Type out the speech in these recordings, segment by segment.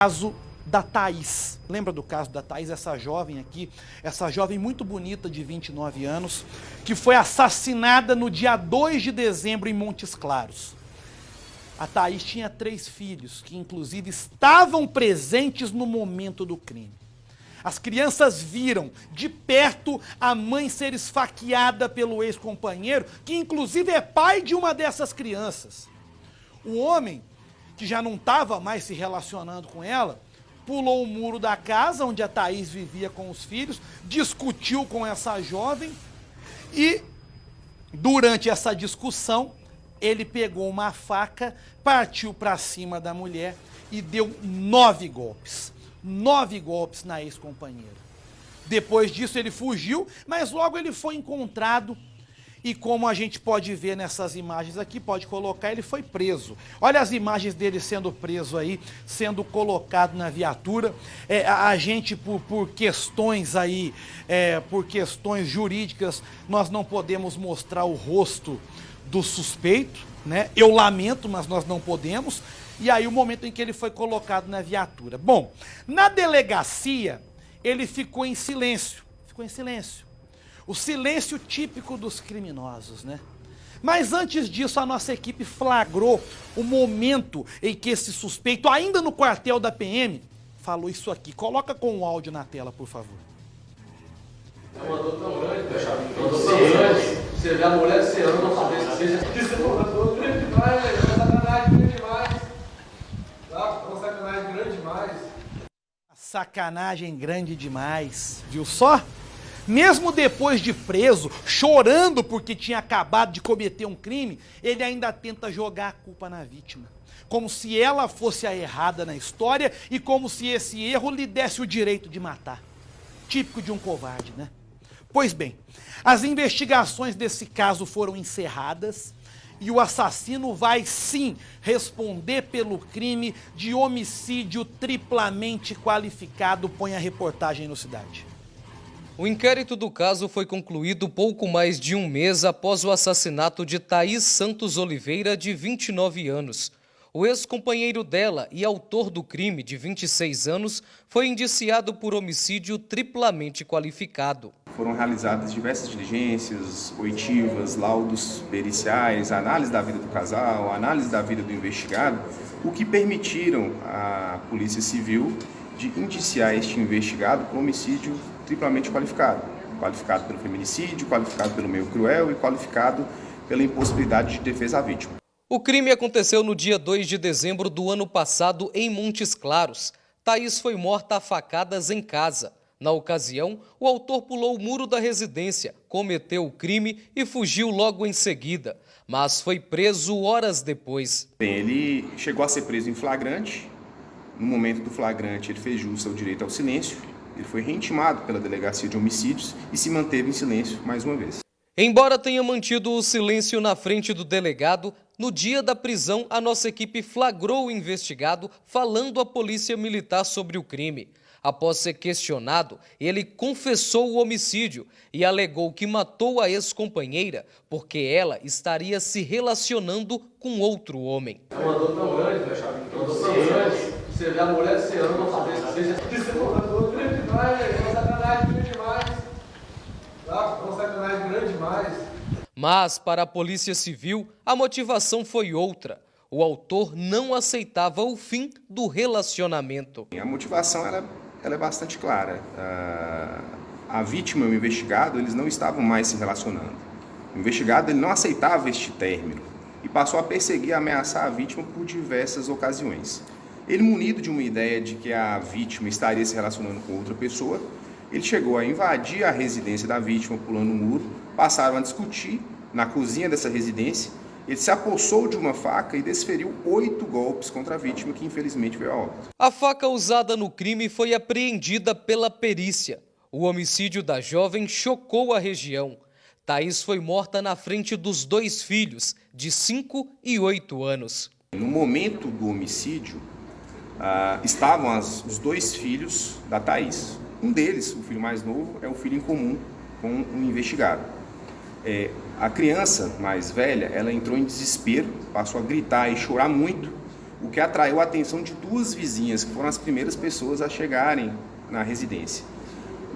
Caso da Thaís. Lembra do caso da Thaís, essa jovem aqui, essa jovem muito bonita de 29 anos, que foi assassinada no dia 2 de dezembro em Montes Claros. A Thaís tinha 3 filhos, que inclusive estavam presentes no momento do crime. As crianças viram de perto a mãe ser esfaqueada pelo ex-companheiro, que inclusive é pai de uma dessas crianças. O homem, que já não estava mais se relacionando com ela, pulou o muro da casa onde a Thaís vivia com os filhos, discutiu com essa jovem e, durante essa discussão, ele pegou uma faca, partiu para cima da mulher e deu 9 golpes. 9 golpes na ex-companheira. Depois disso ele fugiu, mas logo ele foi encontrado e, como a gente pode ver nessas imagens aqui, pode colocar, ele foi preso. Olha as imagens dele sendo preso aí, sendo colocado na viatura. A gente, por questões aí, por questões jurídicas, nós não podemos mostrar o rosto do suspeito, né? Eu lamento, mas nós não podemos. E aí o momento em que ele foi colocado na viatura. Bom, na delegacia, ele ficou em silêncio. Ficou em silêncio. O silêncio típico dos criminosos, né? Mas antes disso, a nossa equipe flagrou o momento em que esse suspeito, ainda no quartel da PM, falou isso aqui. Coloca com o áudio na tela, por favor. É uma dor tão grande, uma dor tão grande. Você vê a mulher serando, não saber se seja... Isso é uma dor grande demais, é uma sacanagem grande demais. Tá? É uma sacanagem grande demais. Sacanagem grande demais, viu só? Mesmo depois de preso, chorando porque tinha acabado de cometer um crime, ele ainda tenta jogar a culpa na vítima. Como se ela fosse a errada na história e como se esse erro lhe desse o direito de matar. Típico de um covarde, né? Pois bem, as investigações desse caso foram encerradas e o assassino vai sim responder pelo crime de homicídio triplamente qualificado. Põe a reportagem no Cidade. O inquérito do caso foi concluído pouco mais de um mês após o assassinato de Thaís Santos Oliveira, de 29 anos. O ex-companheiro dela e autor do crime, de 26 anos, foi indiciado por homicídio triplamente qualificado. Foram realizadas diversas diligências, oitivas, laudos periciais, análise da vida do casal, análise da vida do investigado, o que permitiram à Polícia Civil de indiciar este investigado por homicídio triplamente qualificado. Qualificado pelo feminicídio, qualificado pelo meio cruel e qualificado pela impossibilidade de defesa à vítima. O crime aconteceu no dia 2 de dezembro do ano passado em Montes Claros. Thaís foi morta a facadas em casa. Na ocasião, o autor pulou o muro da residência, cometeu o crime e fugiu logo em seguida, mas foi preso horas depois. Bem, ele chegou a ser preso em flagrante. No momento do flagrante, ele fez jus ao seu direito ao silêncio. Ele foi reintimado pela Delegacia de Homicídios e se manteve em silêncio mais uma vez. Embora tenha mantido o silêncio na frente do delegado, no dia da prisão, a nossa equipe flagrou o investigado falando à polícia militar sobre o crime. Após ser questionado, ele confessou o homicídio e alegou que matou a ex-companheira porque ela estaria se relacionando com outro homem. É uma dor tão grande, uma dor tão grande. Você vê a mulher serando, não saber se seja... Isso é uma dor grande demais, é uma sacanagem grande demais. Tá? É uma sacanagem grande demais. Mas, para a Polícia Civil, a motivação foi outra. O autor não aceitava o fim do relacionamento. A motivação ela é bastante clara. A vítima e o investigado, eles não estavam mais se relacionando. O investigado ele não aceitava este término e passou a perseguir e ameaçar a vítima por diversas ocasiões. Ele, munido de uma ideia de que a vítima estaria se relacionando com outra pessoa, ele chegou a invadir a residência da vítima pulando um muro, passaram a discutir na cozinha dessa residência, ele se apossou de uma faca e desferiu 8 golpes contra a vítima, que infelizmente veio a óbito. A faca usada no crime foi apreendida pela perícia. O homicídio da jovem chocou a região. Thaís foi morta na frente dos 2 filhos, de 5 e 8 anos. No momento do homicídio, estavam os 2 filhos da Thaís. Um deles, o filho mais novo, é o filho em comum com o investigado. A criança mais velha, ela entrou em desespero, passou a gritar e chorar muito o que atraiu a atenção de duas vizinhas, que foram as primeiras pessoas a chegarem na residência.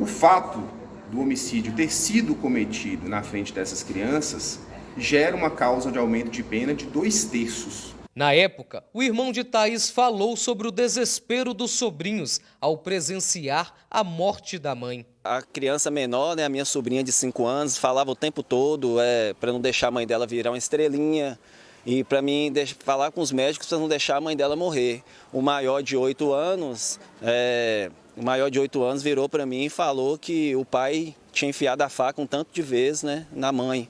O fato do homicídio ter sido cometido na frente dessas crianças gera uma causa de aumento de pena de 2/3. Na época, o irmão de Thaís falou sobre o desespero dos sobrinhos ao presenciar a morte da mãe. A criança menor, né, a minha sobrinha de 5 anos, falava o tempo todo para não deixar a mãe dela virar uma estrelinha e para mim falar com os médicos para não deixar a mãe dela morrer. O maior de 8 anos virou para mim e falou que o pai tinha enfiado a faca um tanto de vezes, né, na mãe.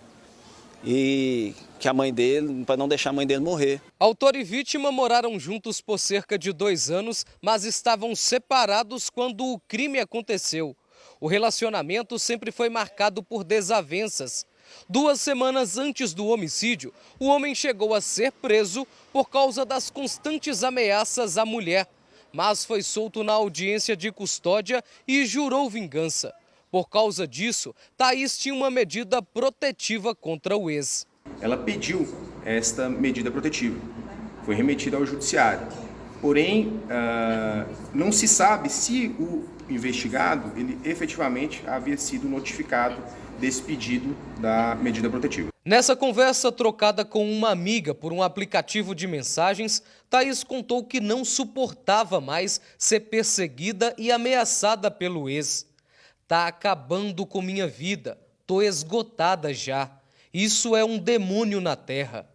E que a mãe dele, para não deixar a mãe dele morrer. Autor e vítima moraram juntos por cerca de 2 anos, mas estavam separados quando o crime aconteceu. O relacionamento sempre foi marcado por desavenças. 2 semanas antes do homicídio, o homem chegou a ser preso por causa das constantes ameaças à mulher, mas foi solto na audiência de custódia e jurou vingança. Por causa disso, Thaís tinha uma medida protetiva contra o ex. Ela pediu esta medida protetiva, foi remetida ao judiciário. Porém, não se sabe se o investigado ele efetivamente havia sido notificado desse pedido da medida protetiva. Nessa conversa trocada com uma amiga por um aplicativo de mensagens, Thaís contou que não suportava mais ser perseguida e ameaçada pelo ex. Tá acabando com minha vida, tô esgotada já. Isso é um demônio na terra.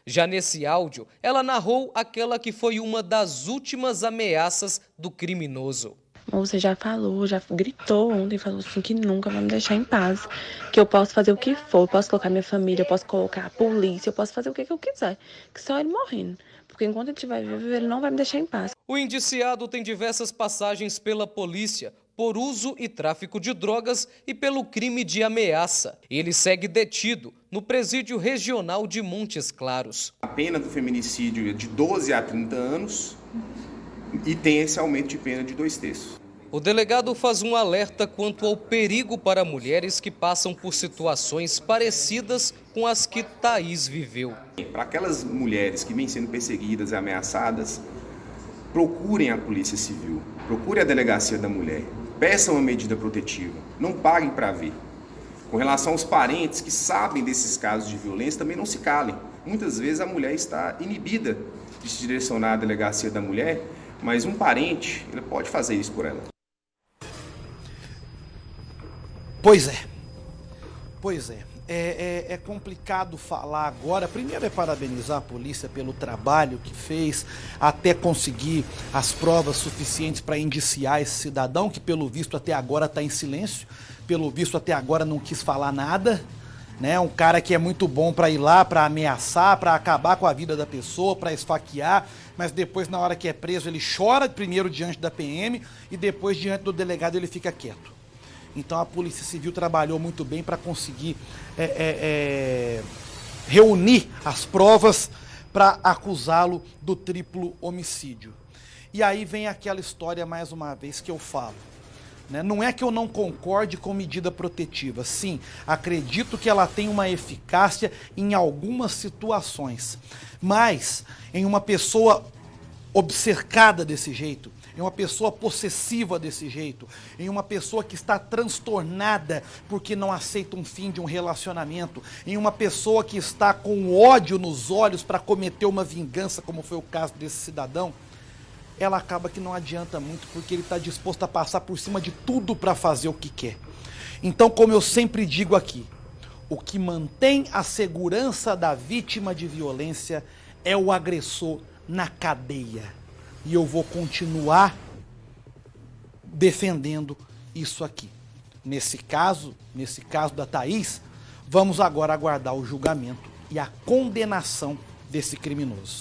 Já nesse áudio, ela narrou aquela que foi uma das últimas ameaças do criminoso. Você já falou, já gritou ontem, falou assim que nunca vai me deixar em paz, que eu posso fazer o que for, eu posso colocar minha família, eu posso colocar a polícia, eu posso fazer o que eu quiser, que só ele morrendo. Porque enquanto ele estiver vivo, ele não vai me deixar em paz. O indiciado tem diversas passagens pela polícia por uso e tráfico de drogas e pelo crime de ameaça. Ele segue detido no Presídio Regional de Montes Claros. A pena do feminicídio é de 12 a 30 anos e tem esse aumento de pena de 2/3. O delegado faz um alerta quanto ao perigo para mulheres que passam por situações parecidas com as que Thaís viveu. Para aquelas mulheres que vêm sendo perseguidas e ameaçadas, procurem a Polícia Civil, procurem a Delegacia da Mulher, peçam uma medida protetiva, não paguem para ver. Com relação aos parentes que sabem desses casos de violência, também não se calem. Muitas vezes a mulher está inibida de se direcionar à Delegacia da Mulher, mas um parente ele pode fazer isso por ela. Pois é. É complicado falar agora. Primeiro é parabenizar a polícia pelo trabalho que fez até conseguir as provas suficientes para indiciar esse cidadão, que pelo visto até agora está em silêncio, pelo visto até agora não quis falar nada, né? Um cara que é muito bom para ir lá, para ameaçar, para acabar com a vida da pessoa, para esfaquear, mas depois na hora que é preso ele chora primeiro diante da PM e depois diante do delegado ele fica quieto. Então a Polícia Civil trabalhou muito bem para conseguir reunir as provas para acusá-lo do triplo homicídio. E aí vem aquela história mais uma vez que eu falo. Né? Não é que eu não concorde com medida protetiva. Sim, acredito que ela tem uma eficácia em algumas situações. Mas em uma pessoa obcecada desse jeito, em uma pessoa possessiva desse jeito, em uma pessoa que está transtornada porque não aceita um fim de um relacionamento, em uma pessoa que está com ódio nos olhos para cometer uma vingança, como foi o caso desse cidadão, ela acaba que não adianta muito porque ele está disposto a passar por cima de tudo para fazer o que quer. Então, como eu sempre digo aqui, o que mantém a segurança da vítima de violência é o agressor na cadeia. E eu vou continuar defendendo isso aqui. Nesse caso da Thaís, vamos agora aguardar o julgamento e a condenação desse criminoso.